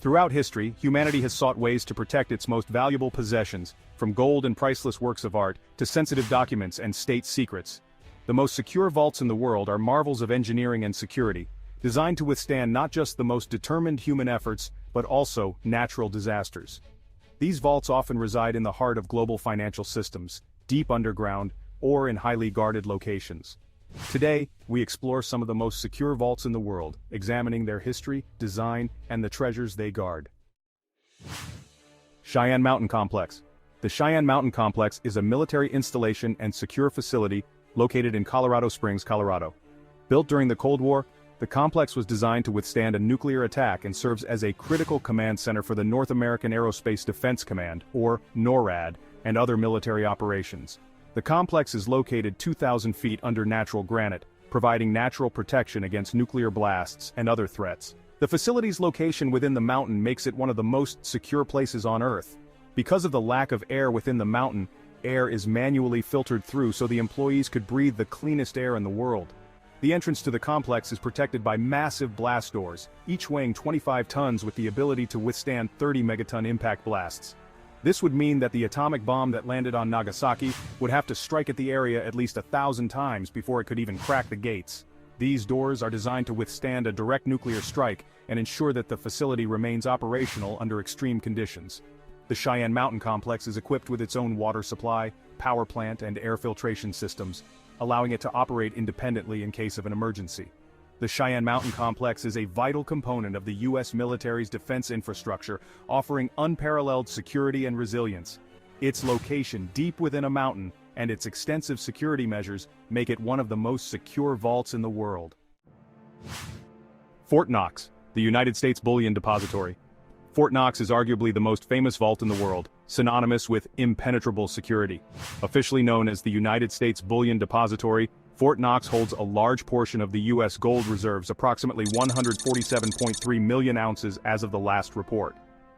Throughout history, humanity has sought ways to protect its most valuable possessions, from gold and priceless works of art to sensitive documents and state secrets. The most secure vaults in the world are marvels of engineering and security, designed to withstand not just the most determined human efforts, but also natural disasters. These vaults often reside in the heart of global financial systems, deep underground, or in highly guarded locations. Today, we explore some of the most secure vaults in the world, examining their history, design, and the treasures they guard. Cheyenne Mountain Complex. The Cheyenne Mountain Complex is a military installation and secure facility located in Colorado Springs, Colorado. Built during the Cold War, the complex was designed to withstand a nuclear attack and serves as a critical command center for the North American Aerospace Defense Command, or NORAD, and other military operations. The complex is located 2,000 feet under natural granite, providing natural protection against nuclear blasts and other threats. The facility's location within the mountain makes it one of the most secure places on Earth. Because of the lack of air within the mountain, air is manually filtered through so the employees could breathe the cleanest air in the world. The entrance to the complex is protected by massive blast doors, each weighing 25 tons with the ability to withstand 30 megaton impact blasts. This would mean that the atomic bomb that landed on Nagasaki would have to strike at the area at least 1,000 times before it could even crack the gates. These doors are designed to withstand a direct nuclear strike and ensure that the facility remains operational under extreme conditions. The Cheyenne Mountain Complex is equipped with its own water supply, power plant, and air filtration systems, allowing it to operate independently in case of an emergency. The Cheyenne Mountain Complex is a vital component of the U.S. military's defense infrastructure, offering unparalleled security and resilience. Its location deep within a mountain and its extensive security measures make it one of the most secure vaults in the world. Fort Knox, the United States Bullion Depository. Fort Knox is arguably the most famous vault in the world, synonymous with impenetrable security. Officially known as the United States Bullion Depository, Fort Knox holds a large portion of the U.S. gold reserves, approximately 147.3 million ounces as of the last report.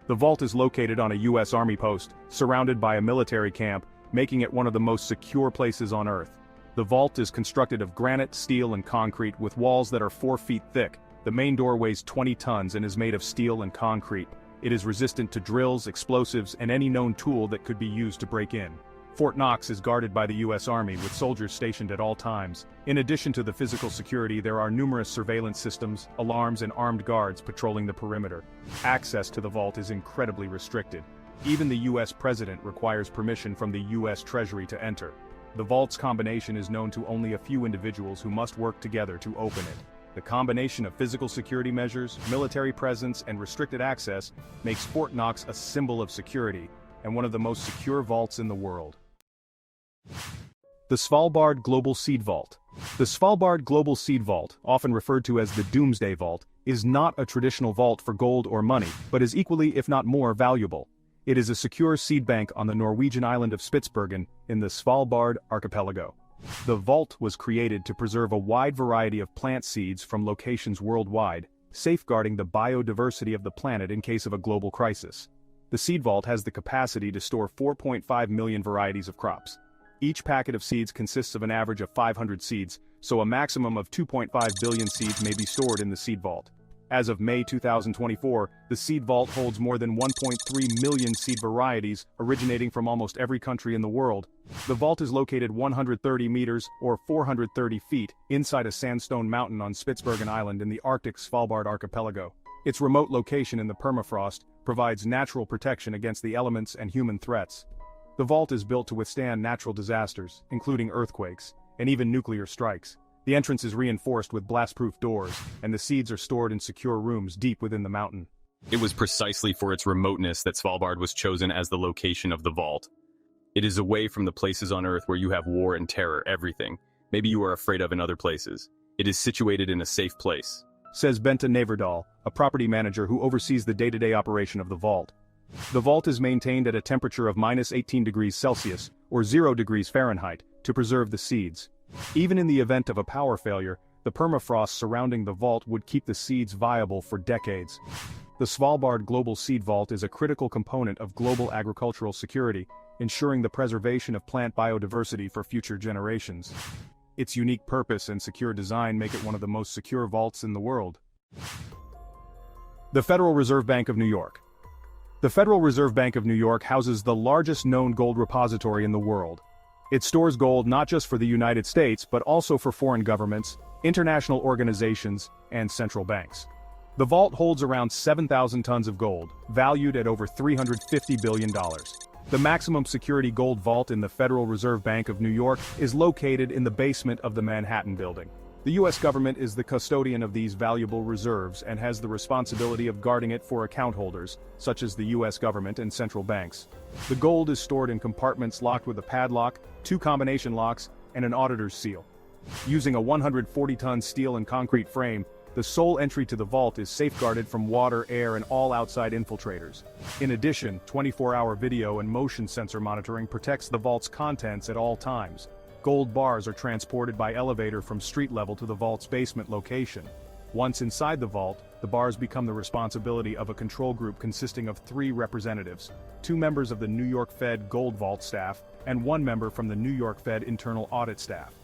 The vault is located on a U.S. Army post, surrounded by a military camp, making it one of the most secure places on Earth. The vault is constructed of granite, steel, and concrete with walls that are 4 feet thick. The main door weighs 20 tons and is made of steel and concrete. It is resistant to drills, explosives, and any known tool that could be used to break in. Fort Knox is guarded by the U.S. Army with soldiers stationed at all times. In addition to the physical security, there are numerous surveillance systems, alarms, and armed guards patrolling the perimeter. Access to the vault is incredibly restricted. Even the U.S. President requires permission from the U.S. Treasury to enter. The vault's combination is known to only a few individuals who must work together to open it. The combination of physical security measures, military presence, and restricted access makes Fort Knox a symbol of security and one of the most secure vaults in the world. The Svalbard Global Seed Vault. The Svalbard Global Seed Vault, often referred to as the Doomsday Vault, is not a traditional vault for gold or money, but is equally if not more valuable. It is a secure seed bank on the Norwegian island of Spitsbergen in the Svalbard archipelago. The vault was created to preserve a wide variety of plant seeds from locations worldwide, safeguarding the biodiversity of the planet in case of a global crisis. The seed vault has the capacity to store 4.5 million varieties of crops. Each packet of seeds consists of an average of 500 seeds, so a maximum of 2.5 billion seeds may be stored in the seed vault. As of May 2024, the seed vault holds more than 1.3 million seed varieties originating from almost every country in the world. The vault is located 130 meters, or 430 feet, inside a sandstone mountain on Spitsbergen Island in the Arctic Svalbard archipelago. Its remote location in the permafrost provides natural protection against the elements and human threats. The vault is built to withstand natural disasters, including earthquakes, and even nuclear strikes. The entrance is reinforced with blast-proof doors, and the seeds are stored in secure rooms deep within the mountain. It was precisely for its remoteness that Svalbard was chosen as the location of the vault. It is away from the places on Earth where you have war and terror, everything maybe you are afraid of in other places. It is situated in a safe place, says Bente Neverdal, a property manager who oversees the day-to-day operation of the vault. The vault is maintained at a temperature of -18 degrees Celsius, or 0 degrees Fahrenheit, to preserve the seeds. Even in the event of a power failure, the permafrost surrounding the vault would keep the seeds viable for decades. The Svalbard Global Seed Vault is a critical component of global agricultural security, ensuring the preservation of plant biodiversity for future generations. Its unique purpose and secure design make it one of the most secure vaults in the world. The Federal Reserve Bank of New York. The Federal Reserve Bank of New York houses the largest known gold repository in the world. It stores gold not just for the United States but also for foreign governments, international organizations, and central banks. The vault holds around 7,000 tons of gold, valued at over $350 billion. The maximum security gold vault in the Federal Reserve Bank of New York is located in the basement of the Manhattan Building. The U.S. government is the custodian of these valuable reserves and has the responsibility of guarding it for account holders, such as the U.S. government and central banks. The gold is stored in compartments locked with a padlock, 2 combination locks, and an auditor's seal. Using a 140-ton steel and concrete frame, the sole entry to the vault is safeguarded from water, air, and all outside infiltrators. In addition, 24-hour video and motion sensor monitoring protects the vault's contents at all times. Gold bars are transported by elevator from street level to the vault's basement location. Once inside the vault, the bars become the responsibility of a control group consisting of 3 representatives, 2 members of the New York Fed Gold Vault staff, and 1 member from the New York Fed Internal Audit staff.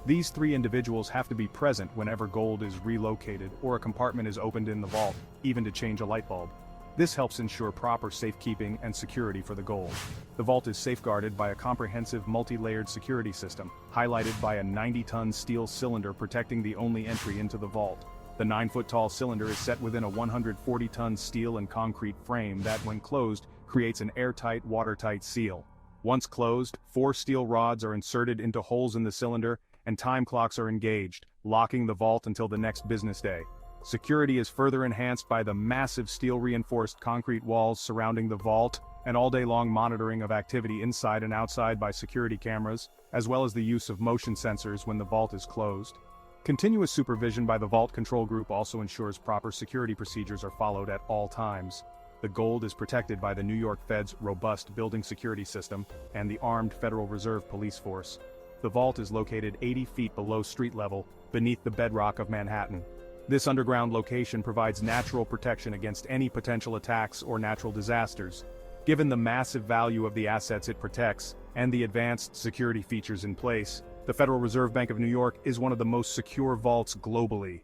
These 3 individuals have to be present whenever gold is relocated or a compartment is opened in the vault, even to change a light bulb. This helps ensure proper safekeeping and security for the gold. The vault is safeguarded by a comprehensive multi-layered security system, highlighted by a 90-ton steel cylinder protecting the only entry into the vault. The 9-foot-tall cylinder is set within a 140-ton steel and concrete frame that, when closed, creates an airtight, watertight seal. Once closed, 4 steel rods are inserted into holes in the cylinder, and time clocks are engaged, locking the vault until the next business day. Security is further enhanced by the massive steel-reinforced concrete walls surrounding the vault, and all-day-long monitoring of activity inside and outside by security cameras, as well as the use of motion sensors when the vault is closed. Continuous supervision by the Vault Control Group also ensures proper security procedures are followed at all times. The gold is protected by the New York Fed's robust building security system and the armed Federal Reserve Police Force. The vault is located 80 feet below street level, beneath the bedrock of Manhattan. This underground location provides natural protection against any potential attacks or natural disasters. Given the massive value of the assets it protects, and the advanced security features in place, the Federal Reserve Bank of New York is one of the most secure vaults globally.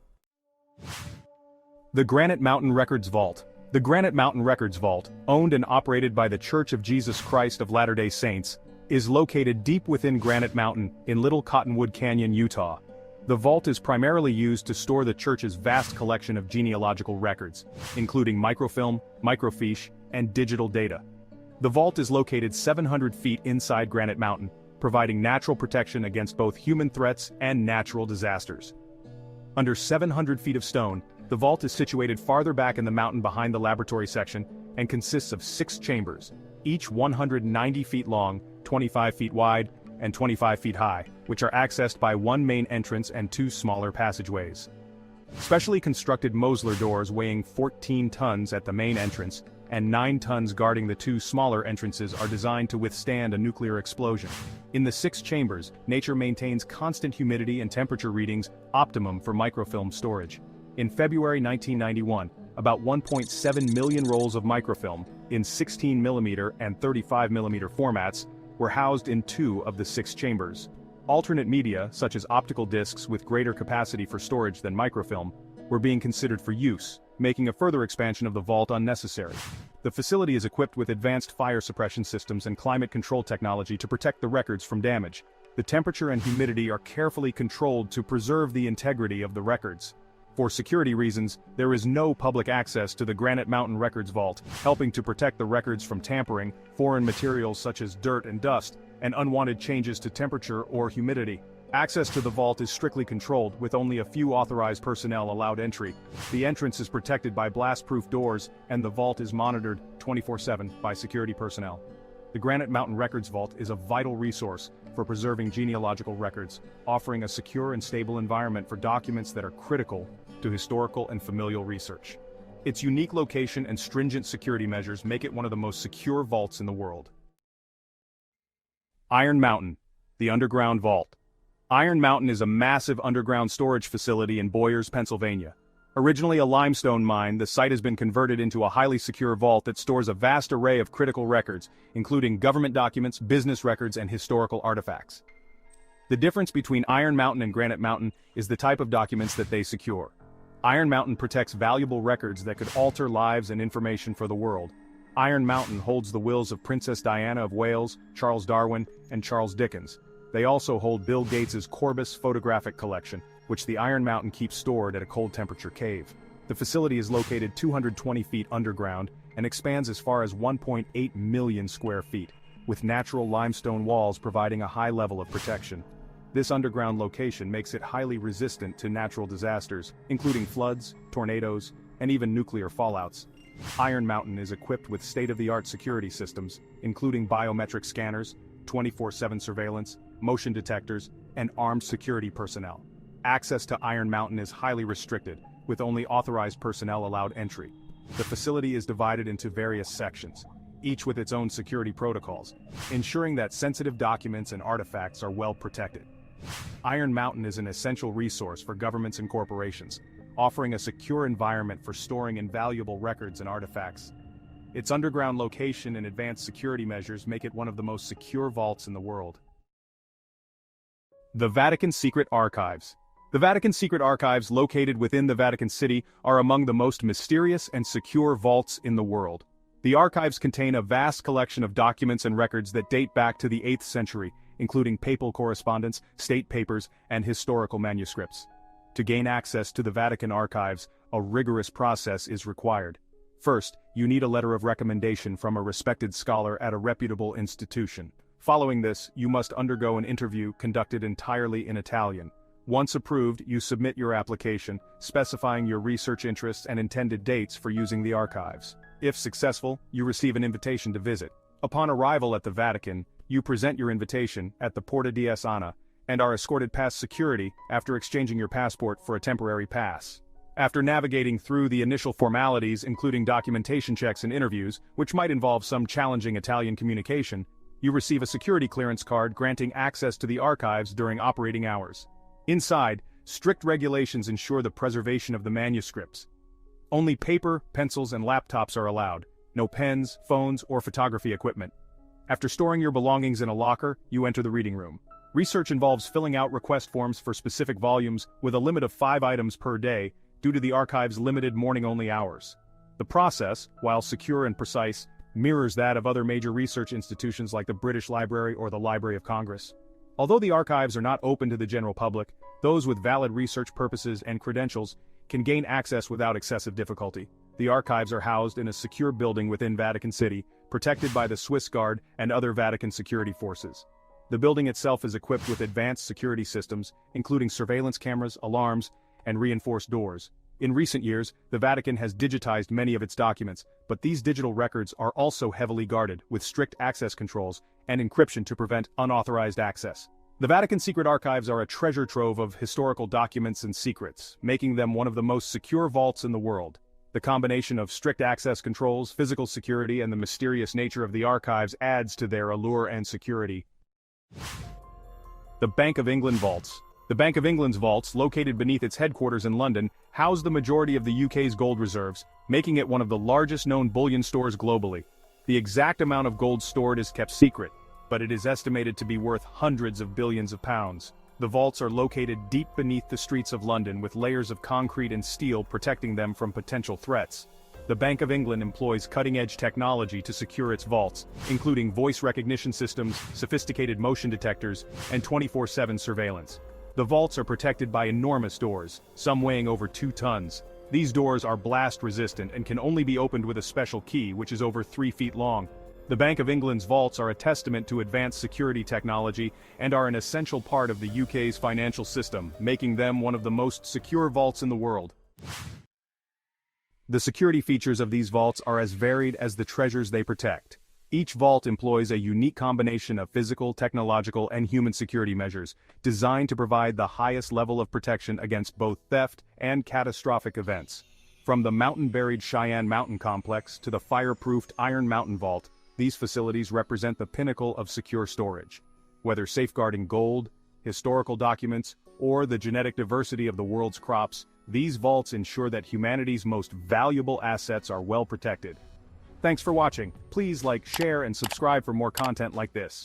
The Granite Mountain Records Vault. The Granite Mountain Records Vault, owned and operated by the Church of Jesus Christ of Latter-day Saints, is located deep within Granite Mountain in Little Cottonwood Canyon, Utah. The vault is primarily used to store the church's vast collection of genealogical records, including microfilm, microfiche, and digital data. The vault is located 700 feet inside Granite Mountain, providing natural protection against both human threats and natural disasters. Under 700 feet of stone, the vault is situated farther back in the mountain behind the laboratory section and consists of 6 chambers, each 190 feet long, 25 feet wide, and 25 feet high, which are accessed by 1 main entrance and 2 smaller passageways. Specially constructed Mosler doors weighing 14 tons at the main entrance and 9 tons guarding the 2 smaller entrances are designed to withstand a nuclear explosion. In the 6 chambers, nature maintains constant humidity and temperature readings optimum for microfilm storage. In February 1991, about 1.7 million rolls of microfilm, in 16mm and 35mm formats, were housed in 2 of the 6 chambers. Alternate media, such as optical discs with greater capacity for storage than microfilm, were being considered for use, making a further expansion of the vault unnecessary. The facility is equipped with advanced fire suppression systems and climate control technology to protect the records from damage. The temperature and humidity are carefully controlled to preserve the integrity of the records. For security reasons, there is no public access to the Granite Mountain Records Vault, helping to protect the records from tampering, foreign materials such as dirt and dust, and unwanted changes to temperature or humidity. Access to the vault is strictly controlled, with only a few authorized personnel allowed entry. The entrance is protected by blast-proof doors, and the vault is monitored 24/7 by security personnel. The Granite Mountain Records Vault is a vital resource for preserving genealogical records, offering a secure and stable environment for documents that are critical to historical and familial research. Its unique location and stringent security measures make it one of the most secure vaults in the world. Iron Mountain, the underground vault. Iron Mountain is a massive underground storage facility in Boyers, Pennsylvania. Originally a limestone mine, the site has been converted into a highly secure vault that stores a vast array of critical records, including government documents, business records, and historical artifacts. The difference between Iron Mountain and Granite Mountain is the type of documents that they secure. Iron Mountain protects valuable records that could alter lives and information for the world. Iron Mountain holds the wills of Princess Diana of Wales, Charles Darwin, and Charles Dickens. They also hold Bill Gates's Corbis photographic collection, which the Iron Mountain keeps stored at a cold-temperature cave. The facility is located 220 feet underground and expands as far as 1.8 million square feet, with natural limestone walls providing a high level of protection. This underground location makes it highly resistant to natural disasters, including floods, tornadoes, and even nuclear fallouts. Iron Mountain is equipped with state-of-the-art security systems, including biometric scanners, 24/7 surveillance, motion detectors, and armed security personnel. Access to Iron Mountain is highly restricted, with only authorized personnel allowed entry. The facility is divided into various sections, each with its own security protocols, ensuring that sensitive documents and artifacts are well protected. Iron Mountain is an essential resource for governments and corporations, offering a secure environment for storing invaluable records and artifacts. Its underground location and advanced security measures make it one of the most secure vaults in the world. The Vatican Secret Archives. The Vatican Secret Archives, located within the Vatican City, are among the most mysterious and secure vaults in the world. The archives contain a vast collection of documents and records that date back to the 8th century, including papal correspondence, state papers, and historical manuscripts. To gain access to the Vatican archives, a rigorous process is required. First, you need a letter of recommendation from a respected scholar at a reputable institution. Following this, you must undergo an interview conducted entirely in Italian. Once approved, you submit your application, specifying your research interests and intended dates for using the archives. If successful, you receive an invitation to visit. Upon arrival at the Vatican, you present your invitation at the Porta di Asana, and are escorted past security after exchanging your passport for a temporary pass. After navigating through the initial formalities including documentation checks and interviews, which might involve some challenging Italian communication, you receive a security clearance card granting access to the archives during operating hours. Inside, strict regulations ensure the preservation of the manuscripts. Only paper, pencils, and laptops are allowed, no pens, phones, or photography equipment. After storing your belongings in a locker, you enter the reading room. Research involves filling out request forms for specific volumes with a limit of 5 items per day due to the archive's limited morning-only hours. The process, while secure and precise, mirrors that of other major research institutions like the British Library or the Library of Congress. Although the archives are not open to the general public, those with valid research purposes and credentials can gain access without excessive difficulty. The archives are housed in a secure building within Vatican City, protected by the Swiss Guard and other Vatican security forces. The building itself is equipped with advanced security systems, including surveillance cameras, alarms, and reinforced doors. In recent years, the Vatican has digitized many of its documents, but these digital records are also heavily guarded, with strict access controls and encryption to prevent unauthorized access. The Vatican Secret Archives are a treasure trove of historical documents and secrets, making them one of the most secure vaults in the world. The combination of strict access controls, physical security, and the mysterious nature of the archives adds to their allure and security. The Bank of England Vaults. The Bank of England's vaults, located beneath its headquarters in London, house the majority of the UK's gold reserves, making it one of the largest known bullion stores globally. The exact amount of gold stored is kept secret, but it is estimated to be worth hundreds of billions of pounds. The vaults are located deep beneath the streets of London with layers of concrete and steel protecting them from potential threats. The Bank of England employs cutting-edge technology to secure its vaults, including voice recognition systems, sophisticated motion detectors, and 24/7 surveillance. The vaults are protected by enormous doors, some weighing over 2 tons. These doors are blast-resistant and can only be opened with a special key, which is over 3 feet long. The Bank of England's vaults are a testament to advanced security technology and are an essential part of the UK's financial system, making them one of the most secure vaults in the world. The security features of these vaults are as varied as the treasures they protect. Each vault employs a unique combination of physical, technological, and human security measures, designed to provide the highest level of protection against both theft and catastrophic events. From the mountain-buried Cheyenne mountain complex to the fireproofed Iron Mountain Vault, these facilities represent the pinnacle of secure storage. Whether safeguarding gold, historical documents, or the genetic diversity of the world's crops, these vaults ensure that humanity's most valuable assets are well protected. Thanks for watching. Please like, share, and subscribe for more content like this.